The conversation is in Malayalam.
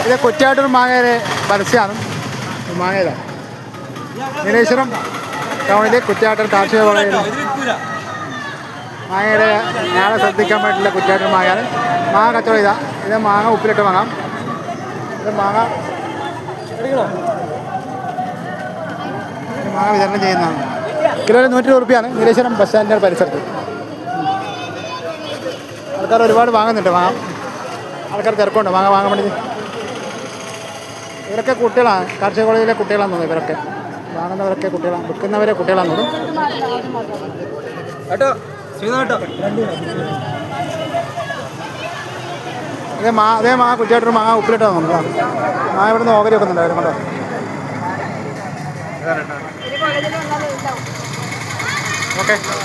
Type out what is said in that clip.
ഇത് കുറ്റ്യാട്ടൂർ മാങ്ങയുടെ പരസ്യമാണ്. മാങ്ങയിലാണ് നീലേശ്വരം ടൗണിലെ കുറ്റ്യാട്ടൂർ കാർഷിക കോളേജിൽ മാങ്ങയുടെ നാളെ ശ്രദ്ധിക്കാൻ വേണ്ടിയിട്ടുള്ള കുറ്റ്യാട്ടൂർ മാങ്ങയാണ്. മാങ്ങ കച്ചവടം ഇതാ. ഇത് മാങ്ങ ഉപ്പിലിട്ട് വാങ്ങാം. ഇത് മാങ്ങ മാങ്ങ വിതരണം ചെയ്യുന്നതാണ്. കിലോയിൽ 120 രൂപയാണ് നീലേശ്വരം ബസ് സ്റ്റാൻഡിൻ്റെ പരിസരത്ത്. ആൾക്കാർ ഒരുപാട് വാങ്ങുന്നുണ്ട്. ആൾക്കാർ തിരക്കുണ്ട് വാങ്ങാൻ വേണ്ടി. ഇവരൊക്കെ കുട്ടികളാണ്, കാർഷിക കോളേജിലെ കുട്ടികളാണെന്ന് തോന്നുന്നു. ഇവരൊക്കെ വാങ്ങുന്നവരൊക്കെ കുട്ടികളാണ്, വിൽക്കുന്നവരെ കുട്ടികളാണെന്ന് തോന്നുന്നു. അതേ മാങ്ങ കുറ്റിയാട്ടൂർ മാങ്ങ ഉപ്പിലിട്ടാണ് തോന്നുന്നു. മാങ്ങ ഇവിടുന്ന് ഓഹരി വെക്കുന്നുണ്ടായിരുന്നു കേട്ടോ. ഓക്കെ.